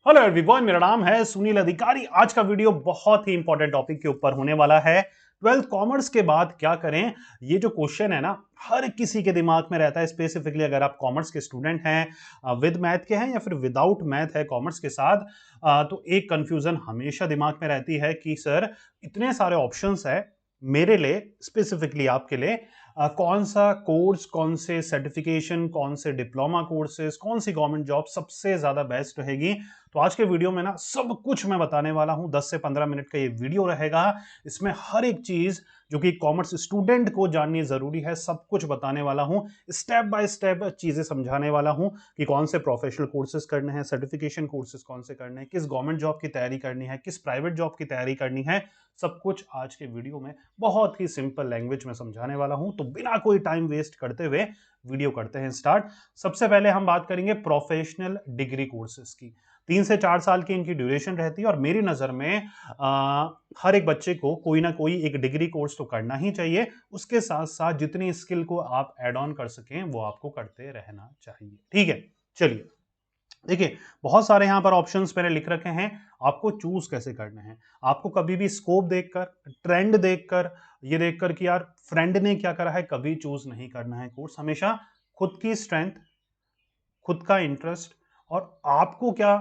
Hello everyone, मेरा नाम है सुनील अधिकारी। आज का वीडियो बहुत ही इंपॉर्टेंट टॉपिक के ऊपर होने वाला है। 12th कॉमर्स के बाद क्या करें, ये जो क्वेश्चन है ना, हर किसी के दिमाग में रहता है। स्पेसिफिकली अगर आप कॉमर्स के स्टूडेंट हैं, विद मैथ के हैं या फिर विदाउट मैथ है कॉमर्स के साथ, तो एक कंफ्यूजन हमेशा दिमाग में रहती है कि सर इतने सारे ऑप्शंस है मेरे लिए, स्पेसिफिकली आपके लिए कौन सा कोर्स, कौन से सर्टिफिकेशन, कौन से डिप्लोमा कोर्सेज, कौन सी गवर्नमेंट जॉब सबसे ज्यादा बेस्ट रहेगी। तो आज के वीडियो में ना सब कुछ मैं बताने वाला हूं। 10 से 15 मिनट का ये वीडियो रहेगा। इसमें हर एक चीज जो कि कॉमर्स स्टूडेंट को जाननी जरूरी है, सब कुछ बताने वाला हूं। स्टेप बाय स्टेप चीजें समझाने वाला हूं कि कौन से प्रोफेशनल कोर्सेज करने हैं, सर्टिफिकेशन कोर्सेज कौन से करने हैं, किस गवर्नमेंट जॉब की तैयारी करनी है, किस प्राइवेट जॉब की तैयारी करनी है। सब कुछ आज के वीडियो में बहुत ही सिंपल लैंग्वेज में समझाने वाला हूं। तो बिना कोई टाइम वेस्ट करते हुए वीडियो करते हैं स्टार्ट। सबसे पहले हम बात करेंगे प्रोफेशनल डिग्री कोर्सेज की। 3 से 4 साल की इनकी ड्यूरेशन रहती है और मेरी नजर में हर एक बच्चे को कोई ना कोई एक डिग्री कोर्स तो करना ही चाहिए। उसके साथ साथ जितनी स्किल को आप ऐड ऑन कर सकें वो आपको करते रहना चाहिए। ठीक है, चलिए देखिए, बहुत सारे यहां पर ऑप्शंस मैंने लिख रखे हैं। आपको चूज कैसे करने हैं। आपको कभी भी स्कोप देखकर, ट्रेंड देखकर, ये देखकर कि यार फ्रेंड ने क्या करा है, कभी चूज नहीं करना है कोर्स। हमेशा खुद की स्ट्रेंथ, खुद का इंटरेस्ट और आपको क्या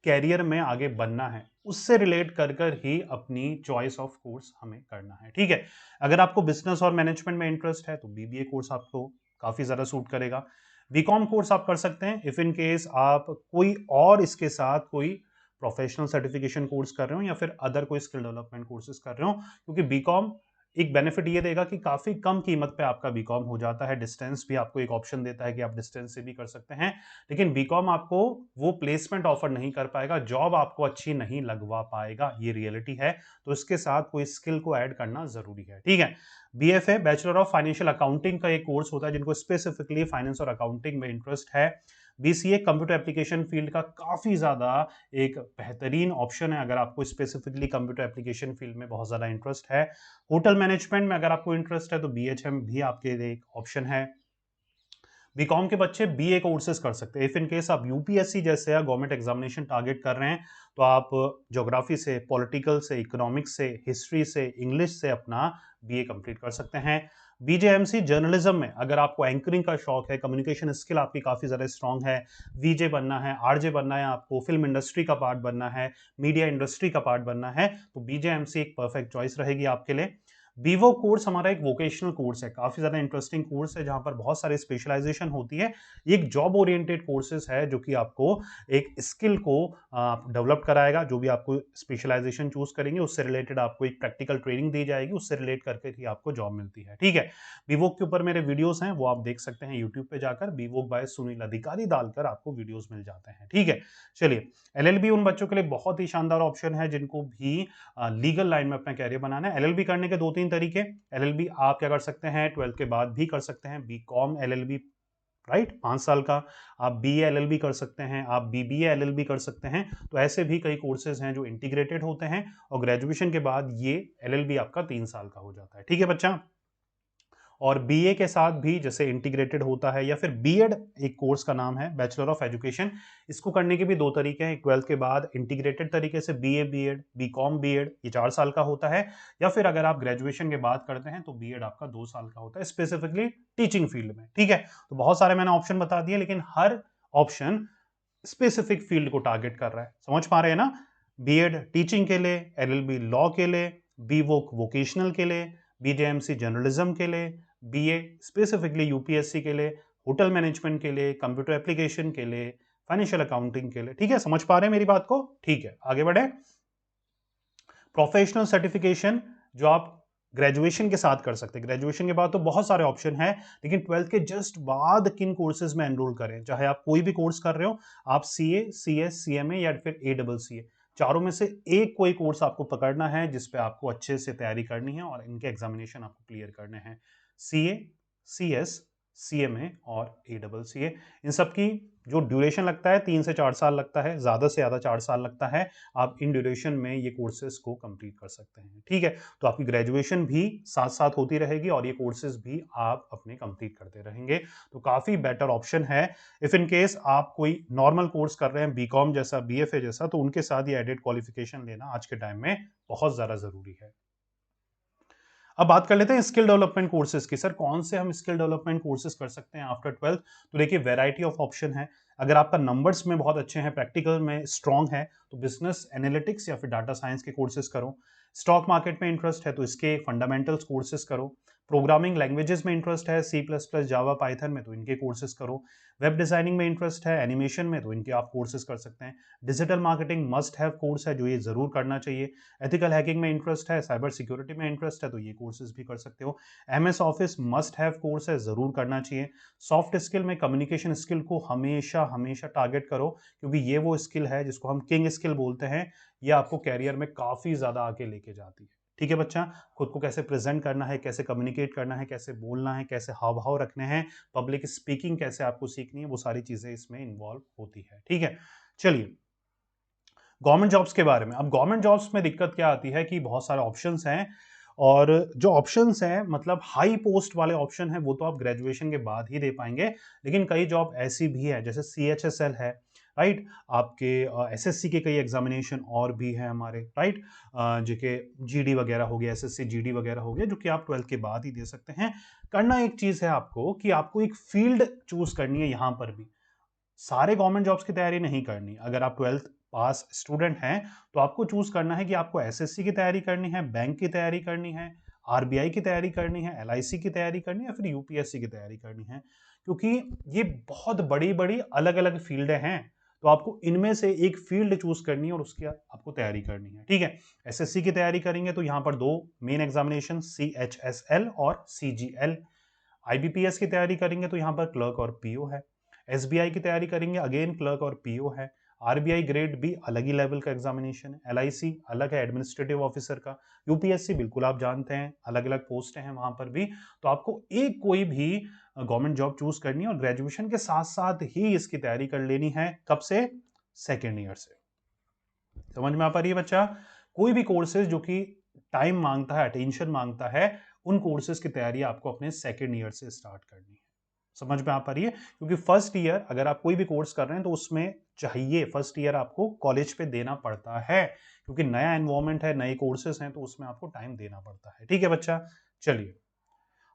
कैरियर में आगे बनना है, उससे रिलेट कर कर ही अपनी चॉइस ऑफ कोर्स हमें करना है। ठीक है, अगर आपको बिजनेस और मैनेजमेंट में इंटरेस्ट है तो बीबीए कोर्स आपको काफी ज्यादा सूट करेगा। बीकॉम कोर्स आप कर सकते हैं इफ इन केस आप कोई और इसके साथ कोई प्रोफेशनल सर्टिफिकेशन कोर्स कर रहे हो या फिर अदर कोई स्किल डेवलपमेंट कोर्सेज कर रहे हो, क्योंकि बीकॉम एक बेनिफिट ये देगा कि काफी कम कीमत पे आपका बीकॉम हो जाता है। डिस्टेंस भी आपको एक ऑप्शन देता है कि आप डिस्टेंस से भी कर सकते हैं, लेकिन बीकॉम आपको वो प्लेसमेंट ऑफर नहीं कर पाएगा, जॉब आपको अच्छी नहीं लगवा पाएगा, ये रियलिटी है। तो इसके साथ कोई स्किल को ऐड करना जरूरी है। ठीक है, BFA, bachelor of financial accounting का एक कोर्स होता है जिनको स्पेसिफिकली फाइनेंस और अकाउंटिंग में इंटरेस्ट है। बीसीए कंप्यूटर एप्लीकेशन फील्ड का काफी ज्यादा एक बेहतरीन ऑप्शन है अगर आपको स्पेसिफिकली कंप्यूटर एप्लीकेशन फील्ड में बहुत ज्यादा इंटरेस्ट है। होटल मैनेजमेंट में अगर आपको इंटरेस्ट है तो बीएचएम भी आपके लिए एक ऑप्शन है। बीकॉम के बच्चे बीए कोर्सेज कर सकते हैं इफ इन केस आप यूपीएससी जैसे या गवर्नमेंट एग्जामिनेशन टारगेट कर रहे हैं, तो आप ज्योग्राफी से, पॉलिटिकल से, इकोनॉमिक्स से, हिस्ट्री से, इंग्लिश से अपना बीए कंप्लीट कर सकते हैं। बीजेएमसी जर्नलिज्म में अगर आपको एंकरिंग का शौक है, कम्युनिकेशन स्किल आपकी काफी ज्यादा स्ट्रांग है, वीजे बनना है, आरजे बनना है, आपको फिल्म इंडस्ट्री का पार्ट बनना है, मीडिया इंडस्ट्री का पार्ट बनना है, तो बीजेएमसी एक परफेक्ट चॉइस रहेगी आपके लिए। बीवो कोर्स हमारा एक वोकेशनल कोर्स है, काफी ज्यादा इंटरेस्टिंग कोर्स है जहां पर बहुत सारी स्पेशलाइजेशन होती है। ये एक जॉब ओरिएंटेड कोर्सेज है जो कि आपको एक स्किल को डेवलप कराएगा। जो भी आपको स्पेशलाइजेशन चूज करेंगे उससे रिलेटेड आपको एक प्रैक्टिकल ट्रेनिंग दी जाएगी, उससे रिलेट करके ही आपको जॉब मिलती है। ठीक है, बीवोक के ऊपर मेरे वीडियोस हैं, वो आप देख सकते हैं यूट्यूब पे जाकर, बीवोक बाय सुनील अधिकारी डालकर आपको वीडियोस मिल जाते हैं। ठीक है, चलिए, एलएलबी उन बच्चों के लिए बहुत ही शानदार ऑप्शन है जिनको भी लीगल लाइन में अपना कैरियर बनाना है। एलएलबी करने के 2-3 तरीके। एलएलबी आप क्या कर सकते हैं, 12th के बाद भी कर सकते हैं, बीकॉम एलएलबी, राइट, 5 साल का। आप बीए एलएलबी कर सकते हैं, आप बीबीए एलएलबी कर सकते हैं। तो ऐसे भी कई कोर्सेज हैं जो इंटीग्रेटेड होते हैं और ग्रेजुएशन के बाद ये एलएलबी आपका 3 साल का हो जाता है। ठीक है बच्चा, और बीए के साथ भी जैसे इंटीग्रेटेड होता है, या फिर बीएड एक कोर्स का नाम है, बैचलर ऑफ एजुकेशन। इसको करने के भी 2 तरीके हैं, 12th के बाद इंटीग्रेटेड तरीके से बीए बीएड, बीकॉम बीएड, ये 4 साल का होता है, या फिर अगर आप ग्रेजुएशन के बाद करते हैं तो बीएड आपका 2 साल का होता है, स्पेसिफिकली टीचिंग फील्ड में। ठीक है, तो बहुत सारे मैंने ऑप्शन बता दिए, लेकिन हर ऑप्शन स्पेसिफिक फील्ड को टारगेट कर रहा है। समझ पा रहे हैं ना। बीएड टीचिंग के लिए, एलएलबी लॉ के लिए, बीवोक वोकेशनल के लिए, बीजेएमसी जर्नलिज्म के लिए, बीए स्पेसिफिकली यूपीएससी के लिए, होटल मैनेजमेंट के लिए, कंप्यूटर एप्लीकेशन के लिए, फाइनेंशियल अकाउंटिंग के लिए। ठीक है, समझ पा रहे हैं मेरी बात को। ठीक है, आगे बढ़े। प्रोफेशनल सर्टिफिकेशन जो आप ग्रेजुएशन के साथ कर सकते हैं। ग्रेजुएशन के बाद तो बहुत सारे ऑप्शन हैं, लेकिन 12th के जस्ट बाद किन कोर्सेज में एनरोल करें, चाहे आप कोई भी कोर्स कर रहे हो, आप सीए, सीएस, सीएमए या फिर एडबलसीए, चारों में से एक कोई कोर्स आपको पकड़ना है जिसपे आपको अच्छे से तैयारी करनी है और इनके एग्जामिनेशन आपको क्लियर करने हैं। सीए, सीएस, सीएमए और एडबलसीए, इन सब की जो ड्यूरेशन लगता है 3 से 4 साल लगता है, ज़्यादा से ज़्यादा 4 साल लगता है। आप इन ड्यूरेशन में ये कोर्सेज को कंप्लीट कर सकते हैं। ठीक है, तो आपकी ग्रेजुएशन भी साथ साथ होती रहेगी और ये कोर्सेज भी आप अपने कंप्लीट करते रहेंगे, तो काफ़ी बेटर ऑप्शन है। इफ़ इन केस आप कोई नॉर्मल कोर्स कर रहे हैं बीकॉम जैसा, बीएफए जैसा, तो उनके साथ ये एडेड क्वालिफिकेशन लेना आज के टाइम में बहुत ज़्यादा ज़रूरी है। अब बात कर लेते हैं स्किल डेवलपमेंट कोर्सेज की। सर कौन से हम स्किल डेवलपमेंट कोर्सेज कर सकते हैं आफ्टर 12th? तो देखिए वैरायटी ऑफ ऑप्शन है। अगर आपका नंबर्स में बहुत अच्छे हैं, प्रैक्टिकल में स्ट्रांग है, तो बिजनेस एनालिटिक्स या फिर डाटा साइंस के कोर्सेज करो। स्टॉक मार्केट में इंटरेस्ट है तो इसके फंडामेंटल्स कोर्सेज करो। प्रोग्रामिंग लैंग्वेजेस में इंटरेस्ट है, सी प्लस प्लस, जावा, पाइथन में, तो इनके कोर्सेज करो। वेब डिजाइनिंग में इंटरेस्ट है, एनिमेशन में, तो इनके आप कोर्सेज कर सकते हैं। Digital marketing must have course है जो ये जरूर करना चाहिए। एथिकल हैकिंग में इंटरेस्ट है, साइबर सिक्योरिटी में इंटरेस्ट है, तो ये कोर्सेज भी कर सकते हो। MS office must have course है, जरूर करना चाहिए। सॉफ्ट स्किल में कम्युनिकेशन स्किल को हमेशा हमेशा टारगेट करो, क्योंकि ये वो स्किल है जिसको हम किंग स्किल बोलते हैं। ये आपको कैरियर में काफी ज्यादा आगे लेके जाती है। ठीक है बच्चा, खुद को कैसे प्रेजेंट करना है, कैसे कम्युनिकेट करना है, कैसे बोलना है, कैसे हाव भाव रखने हैं, पब्लिक स्पीकिंग कैसे आपको सीखनी है, वो सारी चीजें इसमें इन्वॉल्व होती है। ठीक है, चलिए गवर्नमेंट जॉब्स के बारे में। अब गवर्नमेंट जॉब्स में दिक्कत क्या आती है कि बहुत सारे ऑप्शंस हैं, और जो ऑप्शंस हैं मतलब हाई पोस्ट वाले ऑप्शन हैं वो तो आप ग्रेजुएशन के बाद ही दे पाएंगे, लेकिन कई जॉब ऐसी भी है जैसे CHSL है, राइट, आपके SSC के कई एग्जामिनेशन और भी हैं हमारे, राइट, जो कि GD वगैरह हो गया, SSC GD वगैरह हो गया, जो कि आप 12th के बाद ही दे सकते हैं। करना एक चीज है आपको कि आपको एक फील्ड चूज करनी है। यहां पर भी सारे गवर्नमेंट जॉब्स की तैयारी नहीं करनी। अगर आप 12th पास स्टूडेंट हैं तो आपको चूज करना है कि आपको SSC की तैयारी करनी है, बैंक की तैयारी करनी है, RBI की तैयारी करनी है, LIC की तैयारी करनी है, या फिर UPSC की तैयारी करनी है, क्योंकि ये बहुत बड़ी बड़ी अलग अलग फील्डें हैं। तो आपको इनमें से एक फील्ड चूज करनी है और उसकी आपको तैयारी करनी है। ठीक है, SSC की तैयारी करेंगे तो यहां पर दो मेन एग्जामिनेशन, CHSL और CGL। IBPS की तैयारी करेंगे तो यहां पर क्लर्क और PO है। SBI की तैयारी करेंगे, अगेन क्लर्क और PO है। RBI ग्रेड बी अलग ही लेवल का एग्जामिनेशन है। LIC अलग है, एडमिनिस्ट्रेटिव ऑफिसर का। UPSC बिल्कुल आप जानते हैं, अलग अलग पोस्ट हैं वहां पर भी। तो आपको एक कोई भी गवर्नमेंट जॉब चूज करनी है और ग्रेजुएशन के साथ साथ ही इसकी तैयारी कर लेनी है। कब से? सेकेंड ईयर से। समझ में आ पा रही है बच्चा? कोई भी कोर्सेज जो कि टाइम मांगता है, अटेंशन मांगता है, उन कोर्सेज की तैयारी आपको अपने सेकेंड ईयर से स्टार्ट करनी है। समझ में आ पा रही है? क्योंकि फर्स्ट ईयर अगर आप कोई भी कोर्स कर रहे हैं तो उसमें चाहिए फर्स्ट ईयर आपको कॉलेज पे देना पड़ता है, क्योंकि नया एनवायरमेंट है, नए कोर्सेज हैं, तो उसमें आपको टाइम देना पड़ता है। ठीक है बच्चा, चलिए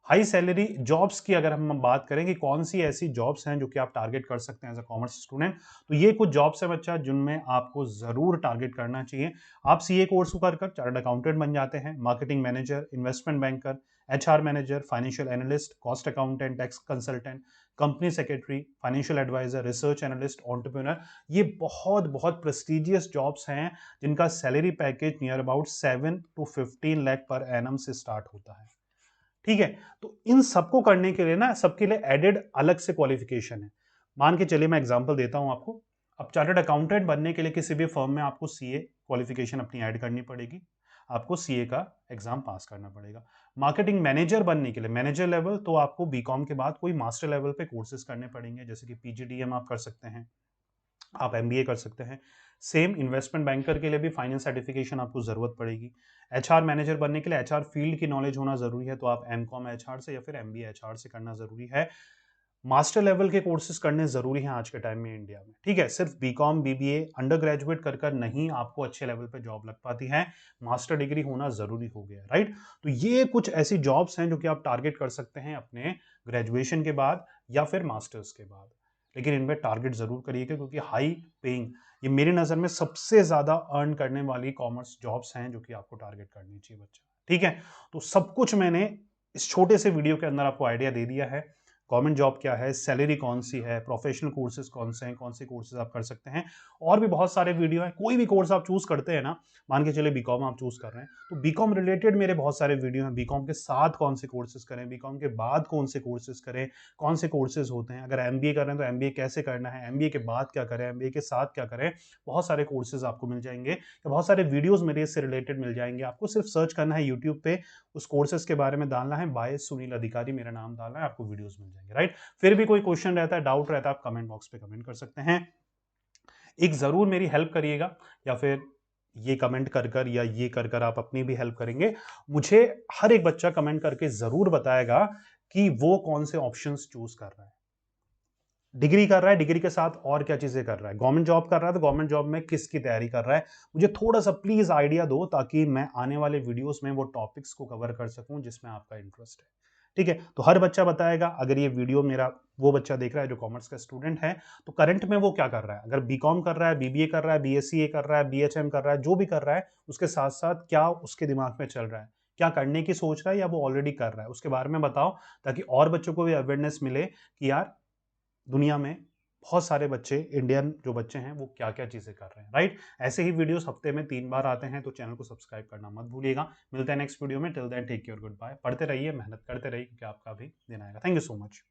हाई सैलरी जॉब्स की अगर हम बात करें कि कौन सी ऐसी जॉब्स हैं जो कि आप टारगेट कर सकते हैं एज अ कॉमर्स स्टूडेंट, तो ये कुछ जॉब्स है बच्चा जिनमें आपको जरूर टारगेट करना चाहिए। आप CA कोर्स कर कर चार्टर्ड अकाउंटेंट बन जाते हैं, marketing manager, investment banker, HR manager, financial analyst, cost accountant, tax consultant, company secretary, financial advisor, research analyst, entrepreneur. ये बहुत बहुत प्रेस्टिजियस जॉब्स हैं जिनका salary package near about 7 to 15 lakh per annum से स्टार्ट होता है। ठीक है, तो इन सबको करने के लिए ना, सबके लिए एडेड अलग से क्वालिफिकेशन है। मान के चलिए मैं एग्जांपल देता हूं आपको। अब चार्टर्ड अकाउंटेंट बनने के लिए किसी भी फर्म में आपको CA क्वालिफिकेशन अपनी ऐड करनी पड़ेगी, आपको CA का एग्जाम पास करना पड़ेगा। मार्केटिंग मैनेजर बनने के लिए मैनेजर लेवल, तो आपको बीकॉम के बाद कोई मास्टर लेवल पे कोर्सेज करने पड़ेंगे, जैसे कि PGDM आप कर सकते हैं, आप MBA कर सकते हैं। सेम इन्वेस्टमेंट बैंकर के लिए भी फाइनेंस सर्टिफिकेशन आपको जरूरत पड़ेगी। HR मैनेजर बनने के लिए HR फील्ड की नॉलेज होना जरूरी है, तो आप MCOM HR से या फिर MBA HR से करना जरूरी है। मास्टर लेवल के कोर्सेज करने जरूरी हैं आज के टाइम में इंडिया में। ठीक है, सिर्फ BCOM BBA अंडर ग्रेजुएट कर कर नहीं आपको अच्छे लेवल पे जॉब लग पाती है, मास्टर डिग्री होना जरूरी हो गया, राइट। तो ये कुछ ऐसी जॉब्स हैं जो कि आप टारगेट कर सकते हैं अपने ग्रेजुएशन के बाद या फिर मास्टर्स के बाद, लेकिन इनमें टारगेट जरूर करिएगा, क्योंकि हाई पेइंग, ये मेरी नजर में सबसे ज्यादा अर्न करने वाली कॉमर्स जॉब्स हैं जो कि आपको टारगेट करनी चाहिए बच्चा। ठीक है, तो सब कुछ मैंने इस छोटे से वीडियो के अंदर आपको आइडिया दे दिया है। गवर्नमेंट जॉब क्या है, सैलरी कौन सी है, प्रोफेशनल कोर्सेज कौन से हैं, कौन से कोर्सेज आप कर सकते हैं, और भी बहुत सारे वीडियो हैं। कोई भी कोर्स आप चूज करते हैं ना, मान के चले बीकॉम आप चूज कर रहे हैं, तो बीकॉम रिलेटेड मेरे बहुत सारे वीडियो हैं। बीकॉम के साथ कौन से कोर्सेज करें, बीकॉम के बाद कौन से कोर्सेज करें, कौन से कोर्सेज होते हैं, अगर MBA कर रहे हैं तो MBA कैसे करना है, MBA के बाद क्या करें, MBA के साथ क्या करें, बहुत सारे कोर्सेज आपको मिल जाएंगे, बहुत सारे वीडियोस मेरे इससे रिलेटेड मिल जाएंगे। आपको सिर्फ सर्च करना है यूट्यूब पे, उस कोर्सेज के बारे में डालना है, बाय सुनील अधिकारी मेरा नाम डालना है, आपको वीडियोस मिल जाएंगे। जाएंगे, राइट। फिर भी कोई क्वेश्चन रहता है, डाउट रहता है, आप कमेंट बॉक्स पे कमेंट कर सकते हैं। एक जरूर मेरी हेल्प करिएगा, या फिर ये कमेंट कर कर या ये कर कर आप अपनी भी हेल्प करेंगे। मुझे हर एक बच्चा कमेंट करके जरूर बताएगा कि वो कौन से ऑप्शंस चूज कर रहा है। डिग्री कर रहा है, डिग्री के साथ और क्या चीजें कर रहा है, गवर्नमेंट जॉब कर रहा है तो गवर्नमेंट जॉब में किसकी तैयारी कर रहा है। मुझे थोड़ा सा प्लीज आइडिया दो, ताकि मैं आने वाले वीडियोस में वो टॉपिक्स को कवर कर सकूं जिसमें आपका इंटरेस्ट है। ठीक है, तो हर बच्चा बताएगा। अगर ये वीडियो मेरा वो बच्चा देख रहा है जो कॉमर्स का स्टूडेंट है, तो करंट में वो क्या कर रहा है, अगर बीकॉम कर रहा है, बीबीए कर रहा है, बीएससी कर रहा है, बीएचएम कर रहा है, जो भी कर रहा है, उसके साथ साथ क्या उसके दिमाग में चल रहा है, क्या करने की सोच रहा है, या वो ऑलरेडी कर रहा है, उसके बारे में बताओ, ताकि और बच्चों को भी अवेयरनेस मिले कि यार दुनिया में बहुत सारे बच्चे, इंडियन जो बच्चे हैं, वो क्या क्या चीजें कर रहे हैं, राइट। ऐसे ही वीडियोस हफ्ते में 3 बार आते हैं, तो चैनल को सब्सक्राइब करना मत भूलिएगा। मिलते हैं नेक्स्ट वीडियो में। Till then take care, good bye. पढ़ते रहिए, मेहनत करते रहिए, क्योंकि आपका भी दिन आएगा। Thank you so much.